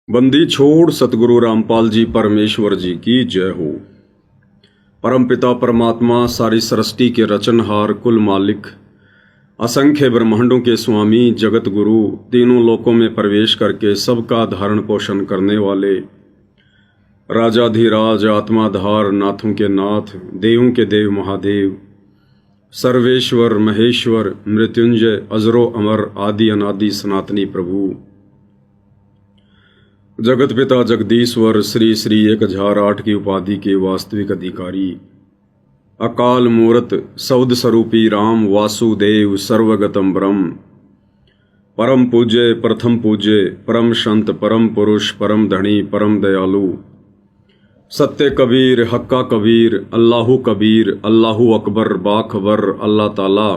बंदी छोड़ सतगुरु रामपाल जी परमेश्वर जी की जय हो। परमपिता परमात्मा सारी सृष्टि के रचनहार कुल मालिक असंख्य ब्रह्मांडों के स्वामी जगत गुरु तीनों लोकों में प्रवेश करके सबका धारण पोषण करने वाले राजाधिराज आत्माधार नाथों के नाथ देवों के देव महादेव सर्वेश्वर महेश्वर मृत्युंजय अजरो अमर आदि अनादि सनातनी प्रभु जगत पिता जगदीश्वर श्री श्री 1008 की उपाधि के वास्तविक अधिकारी अकाल मूर्त सौद स्वरूपी राम वासुदेव सर्वगतम ब्रह्म परम पूज्य प्रथम पूज्य परम संत परम पुरुष परम धनी परम दयालु सत्य कबीर हक्का कबीर अल्लाहु कबीर अल्लाहु अकबर बाखबर अल्लाह ताला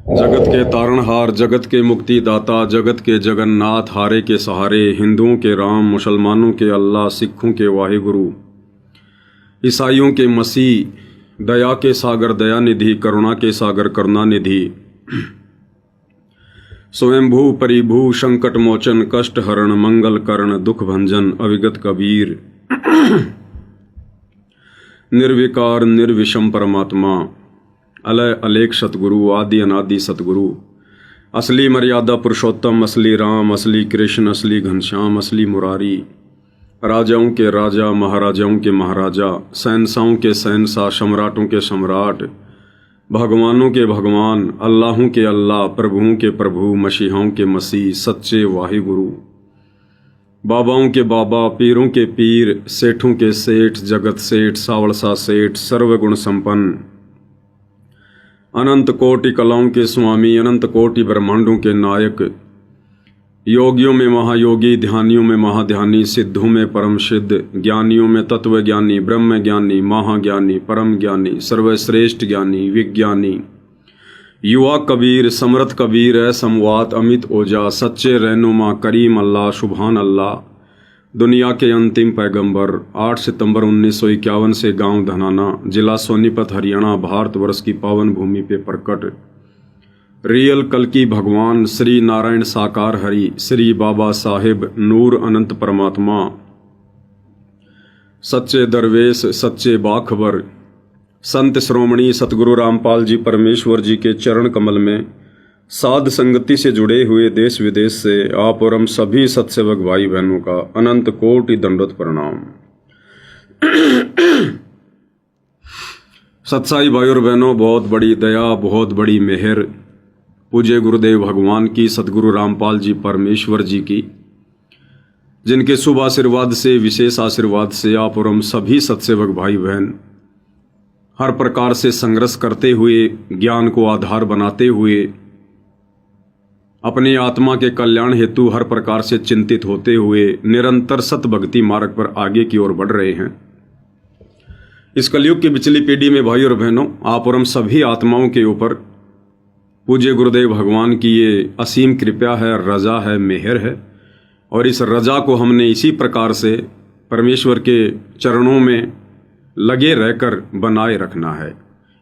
जगत के तारणहार जगत के मुक्तिदाता जगत के जगन्नाथ हारे के सहारे हिंदुओं के राम मुसलमानों के अल्लाह सिखों के वाहिगुरु ईसाइयों के मसीह दया के सागर दया निधि करुणा के सागर करुणा निधि स्वयंभू परिभू संकट मोचन कष्ट हरण मंगल करण दुख भंजन अविगत कबीर निर्विकार निर्विषम परमात्मा अलय अलेख सतगुरु आदि अनादि सतगुरु असली मर्यादा पुरुषोत्तम असली राम असली कृष्ण असली घनश्याम असली मुरारी राजाओं के राजा महाराजाओं के महाराजा शहंशाहों के शहंशाह सम्राटों के सम्राट भगवानों के भगवान अल्लाहों के अल्लाह प्रभुओं के प्रभु मसीहाओं के मसीह सच्चे वाहिगुरु बाबाओं के बाबा पीरों के पीर सेठों के सेठ जगत सेठ सावड़सा सेठ सर्वगुण संपन्न अनंत कोटि कलाओं के स्वामी अनंत कोटि ब्रह्मांडों के नायक योगियों में महायोगी ध्यानियों में महाध्यानी सिद्धों में परम सिद्ध ज्ञानियों में तत्व ज्ञानी ब्रह्म ज्ञानी महाज्ञानी परम ज्ञानी सर्वश्रेष्ठ ज्ञानी विज्ञानी युवा कबीर समर्थ कबीर है समवात अमित ओजा सच्चे रहनुमा करीम अल्लाह सुभान अल्लाह दुनिया के अंतिम पैगंबर 8 सितंबर 1951 से गांव धनाना जिला सोनीपत हरियाणा भारतवर्ष की पावन भूमि पे प्रकट रियल कल की भगवान श्री नारायण साकार हरि श्री बाबा साहिब नूर अनंत परमात्मा सच्चे दरवेश सच्चे बाखबर संत श्रोमणी सतगुरु रामपाल जी परमेश्वर जी के चरण कमल में साध संगति से जुड़े हुए देश विदेश से आप और हम सभी सत्सेवक भाई बहनों का अनंत कोटि दंडवत प्रणाम। सत्साई भाई और बहनों, बहुत बड़ी दया बहुत बड़ी मेहर पूज्य गुरुदेव भगवान की सतगुरु रामपाल जी परमेश्वर जी की, जिनके शुभ आशीर्वाद से विशेष आशीर्वाद से आप और हम सभी सत्सेवक भाई बहन हर प्रकार से संघर्ष करते हुए ज्ञान को आधार बनाते हुए अपनी आत्मा के कल्याण हेतु हर प्रकार से चिंतित होते हुए निरंतर सत भक्ति मार्ग पर आगे की ओर बढ़ रहे हैं। इस कलयुग की बिचली पीढ़ी में भाई और बहनों, आप और हम सभी आत्माओं के ऊपर पूज्य गुरुदेव भगवान की ये असीम कृपा है, रजा है, मेहर है और इस रजा को हमने इसी प्रकार से परमेश्वर के चरणों में लगे रहकर बनाए रखना है।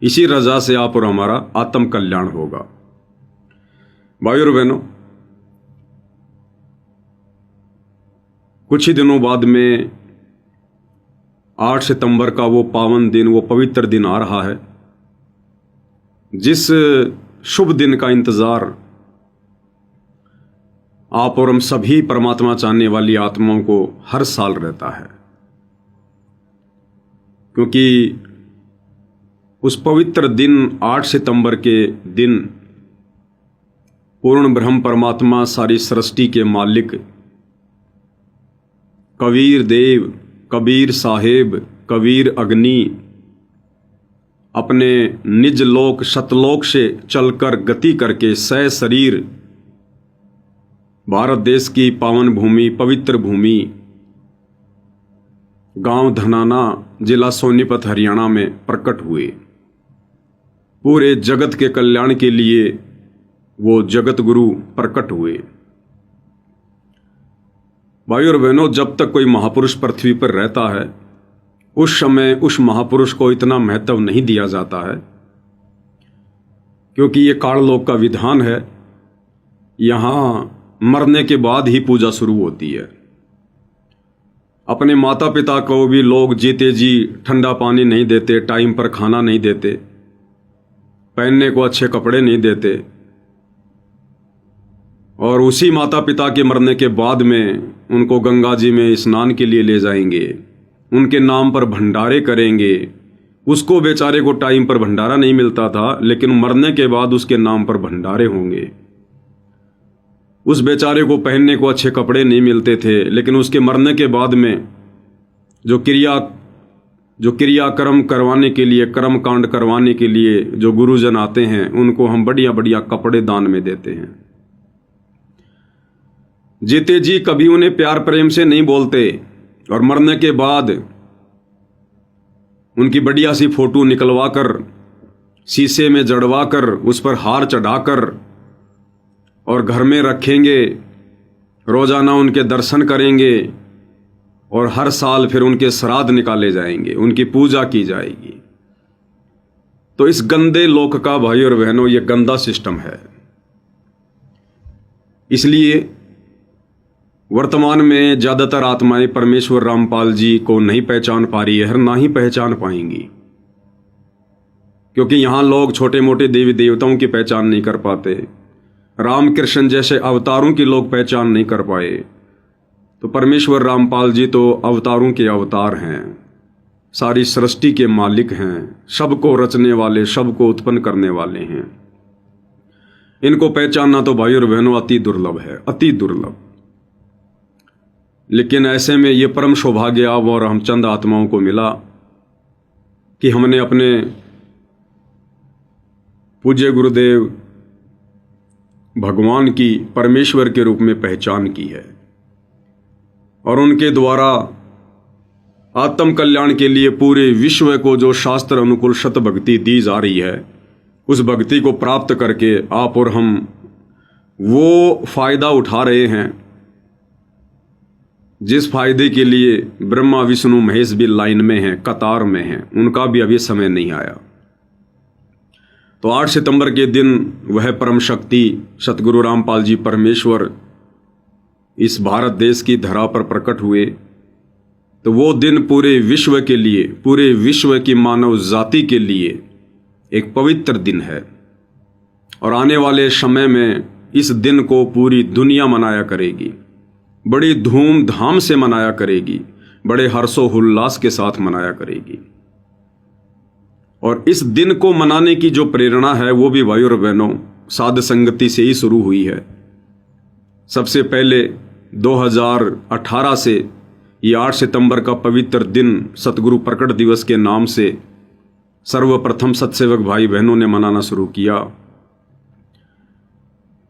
इसी रजा से आप और हमारा आत्म कल्याण होगा। भाई और बहनों, कुछ ही दिनों बाद में 8 सितंबर का वो पावन दिन, वो पवित्र दिन आ रहा है, जिस शुभ दिन का इंतजार आप और हम सभी परमात्मा चाहने वाली आत्माओं को हर साल रहता है, क्योंकि उस पवित्र दिन 8 सितंबर के दिन पूर्ण ब्रह्म परमात्मा सारी सृष्टि के मालिक कबीर देव कबीर साहेब कबीर अग्नि अपने निज लोक सतलोक से चलकर गति करके सह शरीर भारत देश की पावन भूमि पवित्र भूमि गांव धनाना जिला सोनीपत हरियाणा में प्रकट हुए। पूरे जगत के कल्याण के लिए वो जगत गुरु प्रकट हुए। भाई और बहनों, जब तक कोई महापुरुष पृथ्वी पर रहता है उस समय उस महापुरुष को इतना महत्व नहीं दिया जाता है, क्योंकि ये काललोक का विधान है। यहाँ मरने के बाद ही पूजा शुरू होती है। अपने माता पिता को भी लोग जीते जी ठंडा पानी नहीं देते, टाइम पर खाना नहीं देते, पहनने को अच्छे कपड़े नहीं देते, और उसी माता पिता के मरने के बाद में उनको गंगा जी में स्नान के लिए ले जाएंगे, उनके नाम पर भंडारे करेंगे। उसको बेचारे को टाइम पर भंडारा नहीं मिलता था, लेकिन मरने के बाद उसके नाम पर भंडारे होंगे। उस बेचारे को पहनने को अच्छे कपड़े नहीं मिलते थे, लेकिन उसके मरने के बाद में जो क्रियाक्रम करवाने के लिए, कर्म कांड करवाने के लिए जो गुरुजन आते हैं, उनको हम बढ़िया बढ़िया कपड़े दान में देते हैं। जीते जी कभी उन्हें प्यार प्रेम से नहीं बोलते, और मरने के बाद उनकी बढ़िया सी फोटो निकलवा कर, शीशे में जड़वा कर, उस पर हार चढ़ाकर और घर में रखेंगे। रोजाना उनके दर्शन करेंगे और हर साल फिर उनके श्राद्ध निकाले जाएंगे, उनकी पूजा की जाएगी। तो इस गंदे लोक का भाई और बहनों ये गंदा सिस्टम है। इसलिए वर्तमान में ज्यादातर आत्माएं परमेश्वर रामपाल जी को नहीं पहचान पा रही है, ना ही पहचान पाएंगी, क्योंकि यहां लोग छोटे मोटे देवी देवताओं की पहचान नहीं कर पाते। रामकृष्ण जैसे अवतारों की लोग पहचान नहीं कर पाए, तो परमेश्वर रामपाल जी तो अवतारों के अवतार हैं, सारी सृष्टि के मालिक हैं, सबको रचने वाले, सबको उत्पन्न करने वाले हैं। इनको पहचानना तो भाई और बहनों अति दुर्लभ है, अति दुर्लभ। लेकिन ऐसे में ये परम सौभाग्य अब और हम चंद आत्माओं को मिला कि हमने अपने पूज्य गुरुदेव भगवान की परमेश्वर के रूप में पहचान की है, और उनके द्वारा आत्म कल्याण के लिए पूरे विश्व को जो शास्त्र अनुकूल शत भक्ति दी जा रही है, उस भक्ति को प्राप्त करके आप और हम वो फायदा उठा रहे हैं जिस फायदे के लिए ब्रह्मा विष्णु महेश भी लाइन में हैं, कतार में हैं, उनका भी अभी समय नहीं आया। तो 8 सितंबर के दिन वह परम शक्ति सतगुरु रामपाल जी परमेश्वर इस भारत देश की धरा पर प्रकट हुए। तो वो दिन पूरे विश्व के लिए, पूरे विश्व की मानव जाति के लिए एक पवित्र दिन है, और आने वाले समय में इस दिन को पूरी दुनिया मनाया करेगी, बड़ी धूमधाम से मनाया करेगी, बड़े हर्षोल्लास के साथ मनाया करेगी। और इस दिन को मनाने की जो प्रेरणा है वो भी भाई और बहनों साध संगति से ही शुरू हुई है। सबसे पहले 2018 से ये 8 सितंबर का पवित्र दिन सतगुरु प्रकट दिवस के नाम से सर्वप्रथम सत्सेवक भाई बहनों ने मनाना शुरू किया।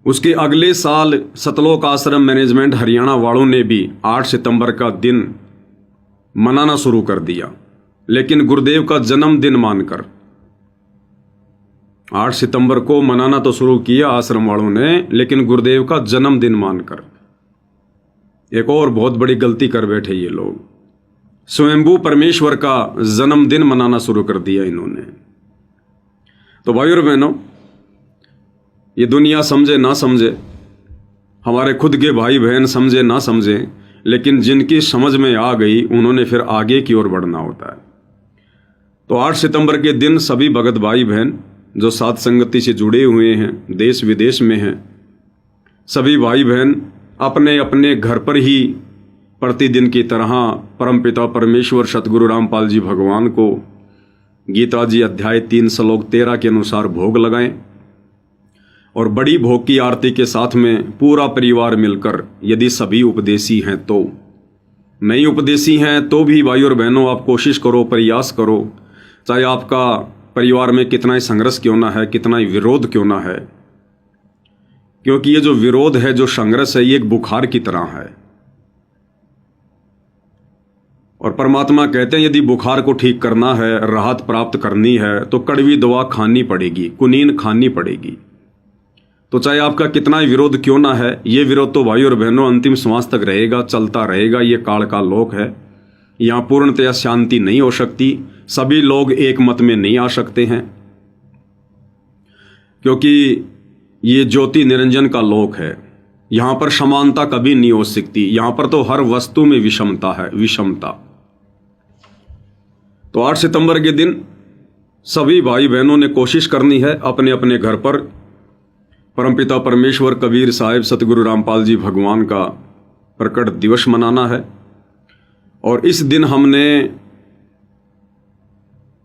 उसके अगले साल सतलोक आश्रम मैनेजमेंट हरियाणा वालों ने भी 8 सितंबर का दिन मनाना शुरू कर दिया, लेकिन गुरुदेव का जन्मदिन मानकर 8 सितंबर को मनाना तो शुरू किया आश्रम वालों ने, लेकिन गुरुदेव का जन्मदिन मानकर। एक और बहुत बड़ी गलती कर बैठे ये लोग, स्वयंभू परमेश्वर का जन्मदिन मनाना शुरू कर दिया इन्होंने। तो भाई और बहनों, ये दुनिया समझे ना समझे, हमारे खुद के भाई बहन समझे ना समझे, लेकिन जिनकी समझ में आ गई उन्होंने फिर आगे की ओर बढ़ना होता है। तो 8 सितंबर के दिन सभी भगत भाई बहन जो साध संगति से जुड़े हुए हैं, देश विदेश में हैं, सभी भाई बहन अपने अपने घर पर ही प्रतिदिन की तरह परमपिता परमेश्वर सतगुरु रामपाल जी भगवान को गीता जी अध्याय 3 श्लोक 13 के अनुसार भोग लगाएं, और बड़ी भोग की आरती के साथ में पूरा परिवार मिलकर, यदि सभी उपदेशी हैं तो, नहीं उपदेशी हैं तो भी भाई और बहनों आप कोशिश करो, प्रयास करो, चाहे आपका परिवार में कितना ही संघर्ष क्यों ना है, कितना ही विरोध क्यों ना है, क्योंकि ये जो विरोध है, जो संघर्ष है, ये एक बुखार की तरह है। और परमात्मा कहते हैं यदि बुखार को ठीक करना है, राहत प्राप्त करनी है, तो कड़वी दवा खानी पड़ेगी, कुनीन खानी पड़ेगी। तो चाहे आपका कितना ही विरोध क्यों ना है, ये विरोध तो भाई और बहनों अंतिम श्वास तक रहेगा, चलता रहेगा। ये काल का लोक है, यहाँ पूर्णतया शांति नहीं हो सकती, सभी लोग एक मत में नहीं आ सकते हैं, क्योंकि ये ज्योति निरंजन का लोक है। यहां पर समानता कभी नहीं हो सकती, यहां पर तो हर वस्तु में विषमता है, विषमता। तो 8 सितंबर के दिन सभी भाई बहनों ने कोशिश करनी है अपने अपने घर पर परमपिता परमेश्वर कबीर साहिब सतगुरु रामपाल जी भगवान का प्रकट दिवस मनाना है। और इस दिन हमने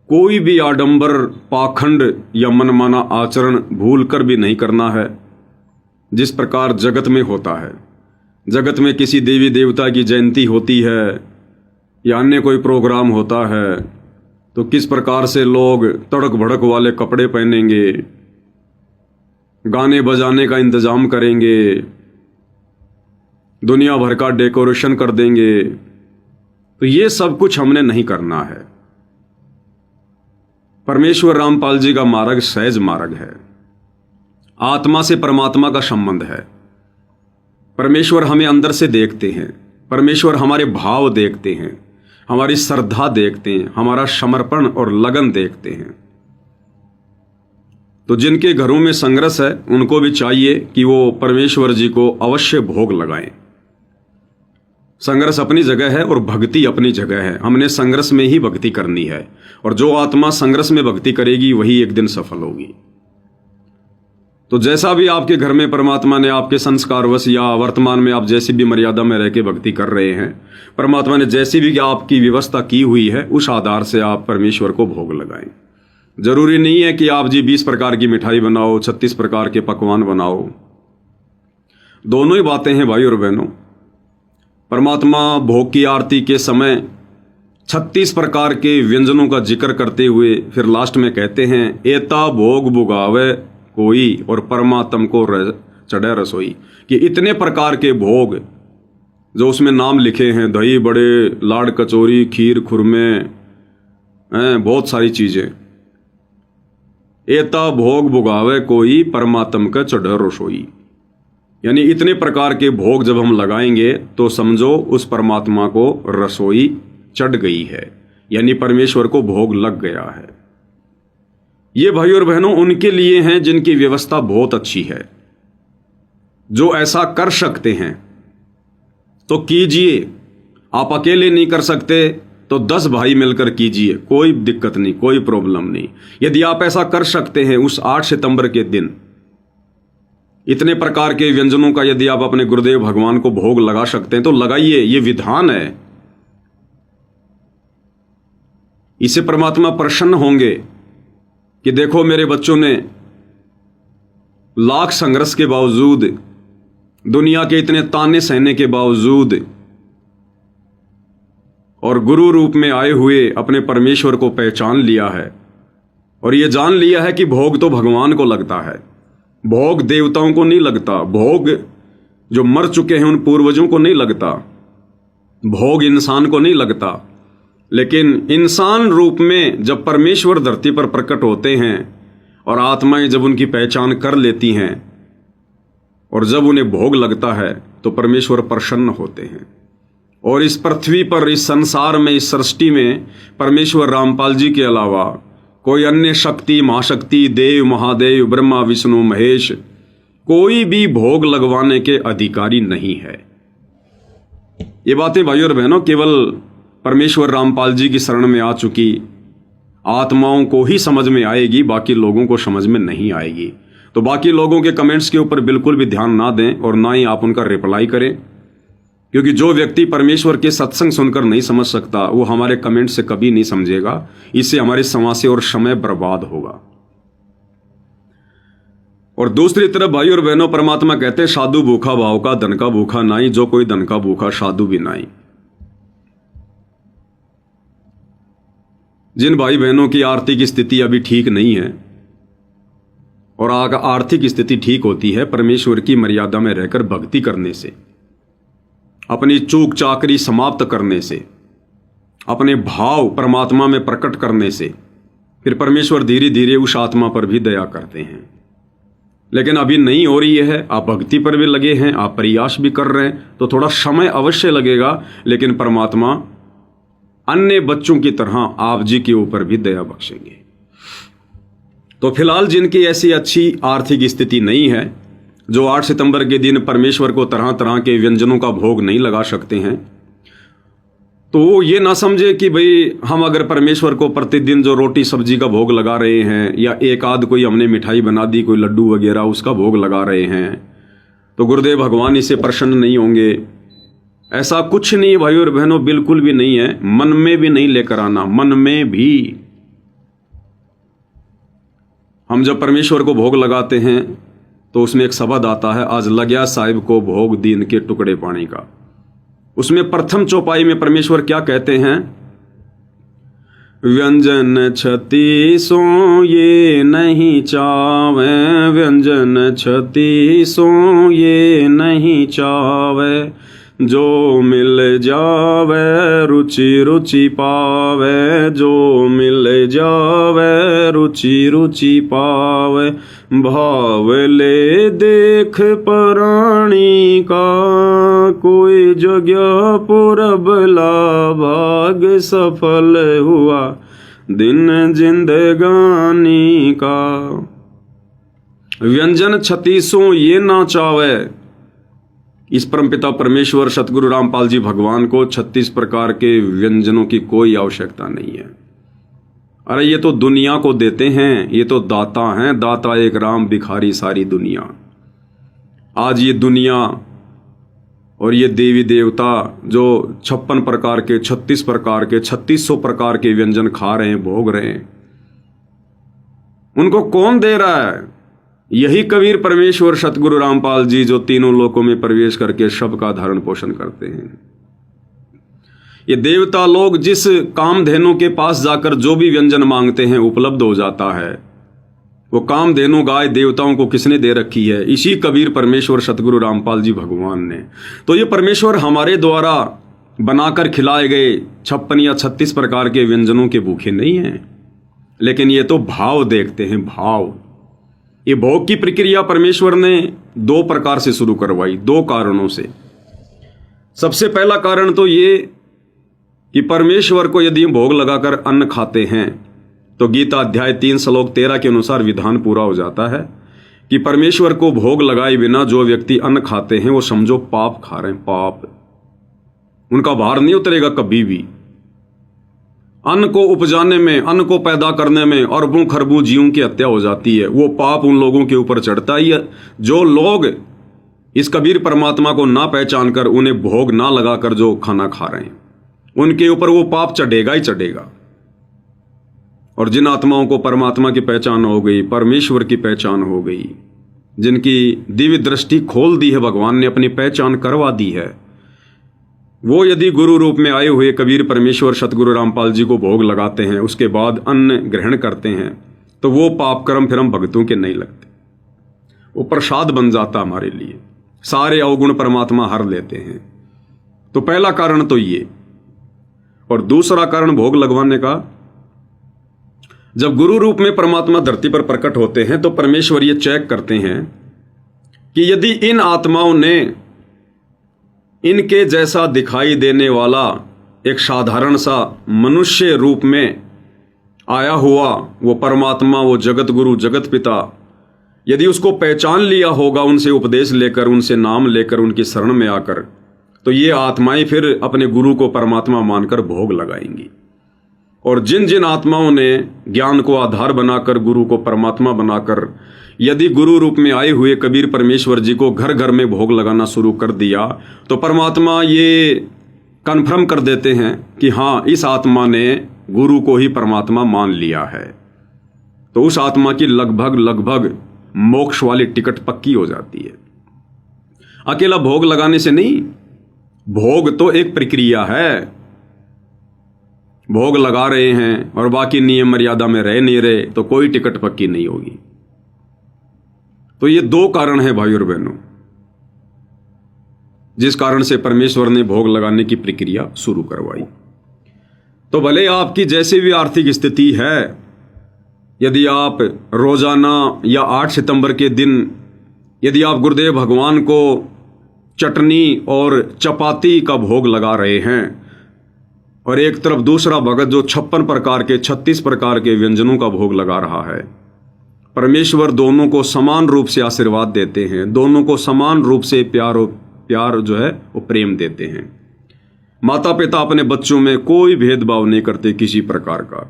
कोई भी आडंबर, पाखंड या मनमाना आचरण भूल कर भी नहीं करना है। जिस प्रकार जगत में होता है, जगत में किसी देवी देवता की जयंती होती है या अन्य कोई प्रोग्राम होता है तो किस प्रकार से लोग तड़क भड़क वाले कपड़े पहनेंगे, गाने बजाने का इंतजाम करेंगे, दुनिया भर का डेकोरेशन कर देंगे। तो ये सब कुछ हमने नहीं करना है। परमेश्वर रामपाल जी का मार्ग सहज मार्ग है, आत्मा से परमात्मा का संबंध है। परमेश्वर हमें अंदर से देखते हैं, परमेश्वर हमारे भाव देखते हैं, हमारी श्रद्धा देखते हैं, हमारा समर्पण और लगन देखते हैं। तो जिनके घरों में संघर्ष है उनको भी चाहिए कि वो परमेश्वर जी को अवश्य भोग लगाएं। संघर्ष अपनी जगह है और भक्ति अपनी जगह है। हमने संघर्ष में ही भक्ति करनी है और जो आत्मा संघर्ष में भक्ति करेगी वही एक दिन सफल होगी। तो जैसा भी आपके घर में परमात्मा ने आपके संस्कारवश या वर्तमान में आप जैसी भी मर्यादा में रह के भक्ति कर रहे हैं, परमात्मा ने जैसी भी आपकी व्यवस्था की हुई है उस आधार से आप परमेश्वर को भोग लगाएं। जरूरी नहीं है कि आप जी 20 प्रकार की मिठाई बनाओ, 36 प्रकार के पकवान बनाओ। दोनों ही बातें हैं भाई और बहनों। परमात्मा भोग की आरती के समय 36 प्रकार के व्यंजनों का जिक्र करते हुए फिर लास्ट में कहते हैं, एता भोग बुगावे कोई और परमात्म को चढ़े रसोई, कि इतने प्रकार के भोग जो उसमें नाम लिखे हैं, दही बड़े, लाड़ कचौरी, खीर खुरमे, बहुत सारी चीजें, एता भोग बुगावे कोई परमात्म का चढ़े रसोई। यानी इतने प्रकार के भोग जब हम लगाएंगे तो समझो उस परमात्मा को रसोई चढ़ गई है, यानी परमेश्वर को भोग लग गया है। ये भाई और बहनों उनके लिए हैं जिनकी व्यवस्था बहुत अच्छी है, जो ऐसा कर सकते हैं तो कीजिए। आप अकेले नहीं कर सकते तो 10 भाई मिलकर कीजिए, कोई दिक्कत नहीं, कोई प्रॉब्लम नहीं। यदि आप ऐसा कर सकते हैं उस 8 सितंबर के दिन इतने प्रकार के व्यंजनों का यदि आप अपने गुरुदेव भगवान को भोग लगा सकते हैं तो लगाइए, ये विधान है। इससे परमात्मा प्रसन्न होंगे कि देखो मेरे बच्चों ने लाख संघर्ष के बावजूद, दुनिया के इतने ताने सहने के बावजूद और गुरु रूप में आए हुए अपने परमेश्वर को पहचान लिया है और ये जान लिया है कि भोग तो भगवान को लगता है, भोग देवताओं को नहीं लगता, भोग जो मर चुके हैं उन पूर्वजों को नहीं लगता, भोग इंसान को नहीं लगता। लेकिन इंसान रूप में जब परमेश्वर धरती पर प्रकट होते हैं और आत्माएं जब उनकी पहचान कर लेती हैं और जब उन्हें भोग लगता है तो परमेश्वर प्रसन्न होते हैं। और इस पृथ्वी पर, इस संसार में, इस सृष्टि में परमेश्वर रामपाल जी के अलावा कोई अन्य शक्ति, महाशक्ति, देव, महादेव, ब्रह्मा, विष्णु, महेश कोई भी भोग लगवाने के अधिकारी नहीं है। ये बातें भाई और बहनों केवल परमेश्वर रामपाल जी की शरण में आ चुकी आत्माओं को ही समझ में आएगी, बाकी लोगों को समझ में नहीं आएगी। तो बाकी लोगों के कमेंट्स के ऊपर बिल्कुल भी ध्यान ना दें और ना ही आप उनका रिप्लाई करें, क्योंकि जो व्यक्ति परमेश्वर के सत्संग सुनकर नहीं समझ सकता वो हमारे कमेंट से कभी नहीं समझेगा। इससे हमारे समय से और समय बर्बाद होगा। और दूसरी तरफ भाई और बहनों परमात्मा कहते हैं, साधु भूखा भाव का, धन का भूखा नाई, जो कोई धन का भूखा साधु भी नाई। जिन भाई बहनों की आर्थिक स्थिति अभी ठीक नहीं है और आर्थिक स्थिति ठीक होती है परमेश्वर की मर्यादा में रहकर भक्ति करने से, अपनी चूक चाकरी समाप्त करने से, अपने भाव परमात्मा में प्रकट करने से, फिर परमेश्वर धीरे धीरे उस आत्मा पर भी दया करते हैं। लेकिन अभी नहीं हो रही है, आप भक्ति पर भी लगे हैं, आप प्रयास भी कर रहे हैं, तो थोड़ा समय अवश्य लगेगा, लेकिन परमात्मा अन्य बच्चों की तरह आप जी के ऊपर भी दया बख्शेंगे। तो फिलहाल जिनकी ऐसी अच्छी आर्थिक स्थिति नहीं है, जो 8 सितंबर के दिन परमेश्वर को तरह तरह के व्यंजनों का भोग नहीं लगा सकते हैं, तो वो ये ना समझे कि भाई हम अगर परमेश्वर को प्रतिदिन जो रोटी सब्जी का भोग लगा रहे हैं, या एक आध कोई हमने मिठाई बना दी, कोई लड्डू वगैरह उसका भोग लगा रहे हैं, तो गुरुदेव भगवान इससे प्रसन्न नहीं होंगे। ऐसा कुछ नहीं है भाइयों और बहनों, बिल्कुल भी नहीं है। मन में भी नहीं लेकर आना, मन में भी। हम जब परमेश्वर को भोग लगाते हैं तो उसमें एक शब्द आता है, आज लग्या साहिब को भोग दीन के टुकड़े पानी का। उसमें प्रथम चौपाई में परमेश्वर क्या कहते हैं? व्यंजन 36 ये नहीं चावे, व्यंजन 36 ये नहीं चावे, जो मिल जावे रुचि रुचि पावे, जो मिल जावे रुचि रुचि पावे, भाव ले देख प्राणी का, कोई जगह पुरबला भाग सफल हुआ दिन जिंदगानी का। व्यंजन 36 ये ना चावे। इस परमपिता परमेश्वर सतगुरु रामपाल जी भगवान को 36 प्रकार के व्यंजनों की कोई आवश्यकता नहीं है। अरे ये तो दुनिया को देते हैं, ये तो दाता हैं, दाता एक राम भिखारी सारी दुनिया। आज ये दुनिया और ये देवी देवता जो 56 प्रकार के 36 प्रकार के 3600 प्रकार के व्यंजन खा रहे हैं, भोग रहे हैं, उनको कौन दे रहा है? यही कबीर परमेश्वर सतगुरु रामपाल जी, जो तीनों लोकों में प्रवेश करके सबका धारण पोषण करते हैं। ये देवता लोग जिस कामधेनु के पास जाकर जो भी व्यंजन मांगते हैं उपलब्ध हो जाता है। वो कामधेनु गाय देवताओं को किसने दे रखी है? इसी कबीर परमेश्वर सतगुरु रामपाल जी भगवान ने। तो ये परमेश्वर हमारे द्वारा बनाकर खिलाए गए 56 या 36 प्रकार के व्यंजनों के भूखे नहीं हैं, लेकिन ये तो भाव देखते हैं, भाव। ये भोग की प्रक्रिया परमेश्वर ने 2 प्रकार से शुरू करवाई, 2 कारणों से। सबसे पहला कारण तो ये कि परमेश्वर को यदि हम भोग लगाकर अन्न खाते हैं तो गीता अध्याय 3 श्लोक 13 के अनुसार विधान पूरा हो जाता है कि परमेश्वर को भोग लगाए बिना जो व्यक्ति अन्न खाते हैं वो समझो पाप खा रहे हैं, पाप। उनका भार नहीं उतरेगा कभी भी। अन्न को उपजाने में, अन्न को पैदा करने में अरबों खरबों जीवों की हत्या हो जाती है। वो पाप उन लोगों के ऊपर चढ़ता ही है जो लोग इस कबीर परमात्मा को ना पहचान कर, उन्हें भोग ना लगाकर जो खाना खा रहे हैं, उनके ऊपर वो पाप चढ़ेगा ही चढ़ेगा। और जिन आत्माओं को परमात्मा की पहचान हो गई, परमेश्वर की पहचान हो गई, जिनकी दिव्य दृष्टि खोल दी है, भगवान ने अपनी पहचान करवा दी है, वो यदि गुरु रूप में आए हुए कबीर परमेश्वर सतगुरु रामपाल जी को भोग लगाते हैं, उसके बाद अन्न ग्रहण करते हैं, तो वो पाप कर्म फिर हम भक्तों के नहीं लगते। वो प्रसाद बन जाता हमारे लिए, सारे अवगुण परमात्मा हर लेते हैं। तो पहला कारण तो ये। और दूसरा कारण भोग लगवाने का, जब गुरु रूप में परमात्मा धरती पर प्रकट होते हैं तो परमेश्वर ये चेक करते हैं कि यदि इन आत्माओं ने इनके जैसा दिखाई देने वाला एक साधारण सा मनुष्य रूप में आया हुआ वो परमात्मा, वो जगत गुरु, जगत पिता, यदि उसको पहचान लिया होगा, उनसे उपदेश लेकर, उनसे नाम लेकर, उनकी शरण में आकर, तो ये आत्माएं फिर अपने गुरु को परमात्मा मानकर भोग लगाएंगी। और जिन जिन आत्माओं ने ज्ञान को आधार बनाकर, गुरु को परमात्मा बनाकर, यदि गुरु रूप में आए हुए कबीर परमेश्वर जी को घर घर में भोग लगाना शुरू कर दिया, तो परमात्मा ये कन्फर्म कर देते हैं कि हाँ, इस आत्मा ने गुरु को ही परमात्मा मान लिया है। तो उस आत्मा की लगभग मोक्ष वाली टिकट पक्की हो जाती है। अकेला भोग लगाने से नहीं, भोग तो एक प्रक्रिया है। भोग लगा रहे हैं और बाकी नियम मर्यादा में रह नहीं रहे तो कोई टिकट पक्की नहीं होगी। तो ये 2 कारण है भाई और बहनों, जिस कारण से परमेश्वर ने भोग लगाने की प्रक्रिया शुरू करवाई। तो भले आपकी जैसी भी आर्थिक स्थिति है, यदि आप रोजाना या 8 सितंबर के दिन यदि आप गुरुदेव भगवान को चटनी और चपाती का भोग लगा रहे हैं और एक तरफ दूसरा भगत जो 56 प्रकार के 36 प्रकार के व्यंजनों का भोग लगा रहा है, परमेश्वर दोनों को समान रूप से आशीर्वाद देते हैं, दोनों को समान रूप से प्यार जो है वो प्रेम देते हैं। माता पिता अपने बच्चों में कोई भेदभाव नहीं करते किसी प्रकार का।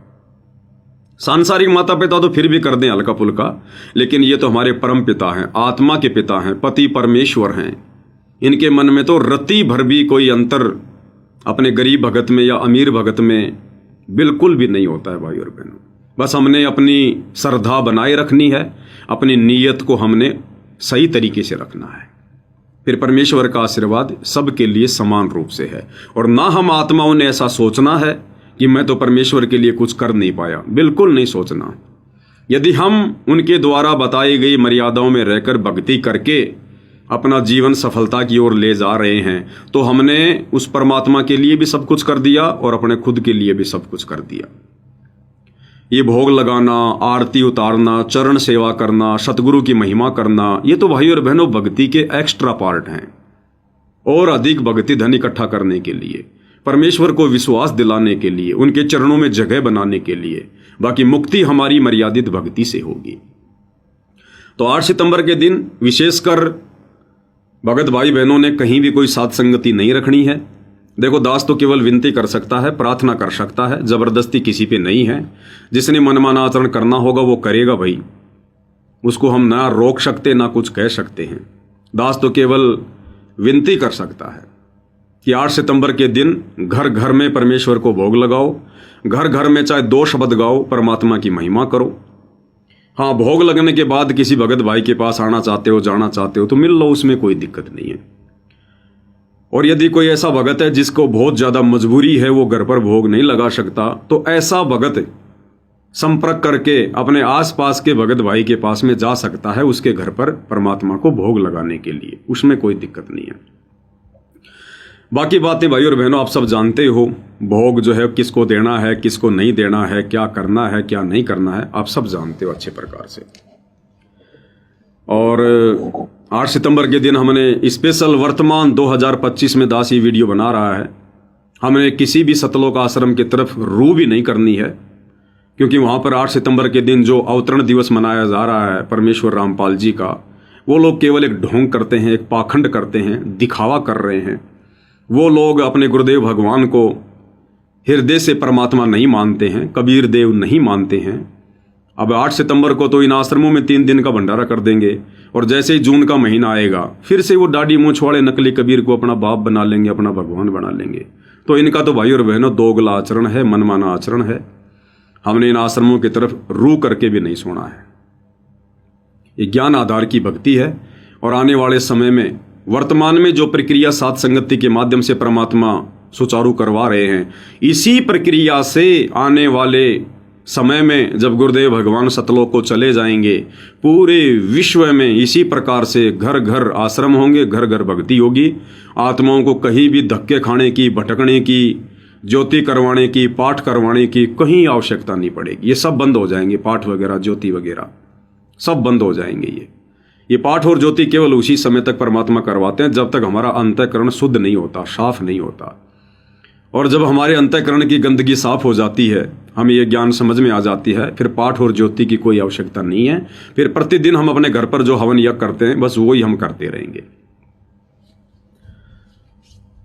सांसारिक माता पिता तो फिर भी कर दें हल्का फुल्का, लेकिन ये तो हमारे परम पिता हैं, आत्मा के पिता हैं, पति परमेश्वर हैं। इनके मन में तो रत्ती भर भी कोई अंतर अपने गरीब भगत में या अमीर भगत में बिल्कुल भी नहीं होता है भाई और बहनों। बस हमने अपनी श्रद्धा बनाए रखनी है, अपनी नीयत को हमने सही तरीके से रखना है, फिर परमेश्वर का आशीर्वाद सबके लिए समान रूप से है। और ना हम आत्माओं ने ऐसा सोचना है कि मैं तो परमेश्वर के लिए कुछ कर नहीं पाया, बिल्कुल नहीं सोचना। यदि हम उनके द्वारा बताई गई मर्यादाओं में रहकर भक्ति करके अपना जीवन सफलता की ओर ले जा रहे हैं, तो हमने उस परमात्मा के लिए भी सब कुछ कर दिया और अपने खुद के लिए भी सब कुछ कर दिया। ये भोग लगाना, आरती उतारना, चरण सेवा करना, सतगुरु की महिमा करना, ये तो भाई और बहनों भक्ति के एक्स्ट्रा पार्ट हैं। और अधिक भक्ति धन इकट्ठा करने के लिए, परमेश्वर को विश्वास दिलाने के लिए, उनके चरणों में जगह बनाने के लिए। बाकी मुक्ति हमारी मर्यादित भक्ति से होगी। तो 8 सितंबर के दिन विशेषकर भगत भाई बहनों ने कहीं भी कोई साथ संगति नहीं रखनी है। देखो, दास तो केवल विनती कर सकता है, प्रार्थना कर सकता है, जबरदस्ती किसी पे नहीं है। जिसने मनमाना आचरण करना होगा वो करेगा भाई, उसको हम ना रोक सकते ना कुछ कह सकते हैं। दास तो केवल विनती कर सकता है कि 8 सितंबर के दिन घर घर में परमेश्वर को भोग लगाओ, घर घर में चाहे 2 शब्द गाओ, परमात्मा की महिमा करो। हाँ, भोग लगने के बाद किसी भगत भाई के पास आना चाहते हो, जाना चाहते हो तो मिल लो, उसमें कोई दिक्कत नहीं है। और यदि कोई ऐसा भगत है जिसको बहुत ज्यादा मजबूरी है, वो घर पर भोग नहीं लगा सकता, तो ऐसा भगत संपर्क करके अपने आसपास के भगत भाई के पास में जा सकता है उसके घर पर परमात्मा को भोग लगाने के लिए, उसमें कोई दिक्कत नहीं है। बाकी बातें भाई और बहनों आप सब जानते हो, भोग जो है किसको देना है, किसको नहीं देना है, क्या करना है, क्या नहीं करना है, आप सब जानते हो अच्छे प्रकार से। और 8 सितंबर के दिन हमने स्पेशल वर्तमान 2025 में दास ये वीडियो बना रहा है। हमने किसी भी सतलोक आश्रम की तरफ रू भी नहीं करनी है, क्योंकि वहाँ पर 8 सितंबर के दिन जो अवतरण दिवस मनाया जा रहा है परमेश्वर रामपाल जी का, वो लोग केवल एक ढोंग करते हैं, एक पाखंड करते हैं, दिखावा कर रहे हैं। वो लोग अपने गुरुदेव भगवान को हृदय से परमात्मा नहीं मानते हैं, कबीर देव नहीं मानते हैं। अब 8 सितंबर को तो इन आश्रमों में 3 दिन का भंडारा कर देंगे, और जैसे ही जून का महीना आएगा फिर से वो दाढ़ी मूंछ वाले नकली कबीर को अपना बाप बना लेंगे, अपना भगवान बना लेंगे। तो इनका तो भाई और बहनों दोगला आचरण है, मनमाना आचरण है। हमने इन आश्रमों की तरफ रू करके भी नहीं सुना है। ये ज्ञान आधार की भक्ति है, और आने वाले समय में वर्तमान में जो प्रक्रिया साथ संगति के माध्यम से परमात्मा सुचारू करवा रहे हैं, इसी प्रक्रिया से आने वाले समय में जब गुरुदेव भगवान सतलोक को चले जाएंगे, पूरे विश्व में इसी प्रकार से घर घर आश्रम होंगे, घर घर भक्ति होगी। आत्माओं को कहीं भी धक्के खाने की, भटकने की, ज्योति करवाने की, पाठ करवाने की कहीं आवश्यकता नहीं पड़ेगी। ये सब बंद हो जाएंगे, पाठ वगैरह, ज्योति वगैरह सब बंद हो जाएंगे। ये पाठ और ज्योति केवल उसी समय तक परमात्मा करवाते हैं जब तक हमारा अंतःकरण शुद्ध नहीं होता, साफ नहीं होता। और जब हमारे अंतःकरण की गंदगी साफ हो जाती है, हमें ये ज्ञान समझ में आ जाती है, फिर पाठ और ज्योति की कोई आवश्यकता नहीं है। फिर प्रतिदिन हम अपने घर पर जो हवन यज्ञ करते हैं, बस वही हम करते रहेंगे।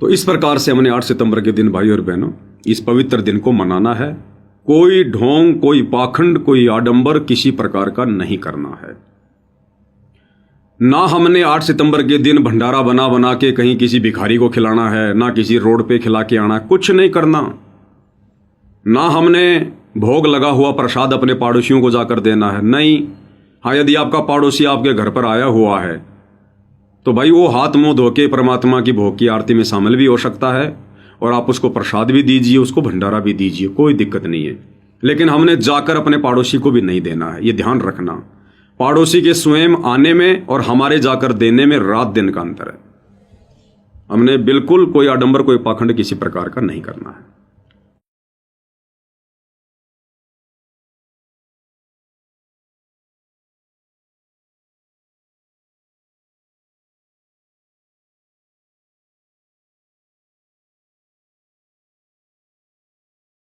तो इस प्रकार से हमने 8 सितंबर के दिन भाई और बहनों इस पवित्र दिन को मनाना है। कोई ढोंग, कोई पाखंड, कोई आडंबर किसी प्रकार का नहीं करना है। ना हमने 8 सितंबर के दिन भंडारा बना बना के कहीं किसी भिखारी को खिलाना है, ना किसी रोड पे खिला के आना, कुछ नहीं करना। ना हमने भोग लगा हुआ प्रसाद अपने पड़ोसियों को जाकर देना है, नहीं। हाँ, यदि आपका पड़ोसी आपके घर पर आया हुआ है तो भाई वो हाथ मुंह धो के परमात्मा की भोग की आरती में शामिल भी हो सकता है, और आप उसको प्रसाद भी दीजिए, उसको भंडारा भी दीजिए, कोई दिक्कत नहीं है। लेकिन हमने जाकर अपने पड़ोसी को भी नहीं देना है, ये ध्यान रखना। पड़ोसी के स्वयं आने में और हमारे जाकर देने में रात दिन का अंतर है। हमने बिल्कुल कोई आडंबर, कोई पाखंड किसी प्रकार का नहीं करना है।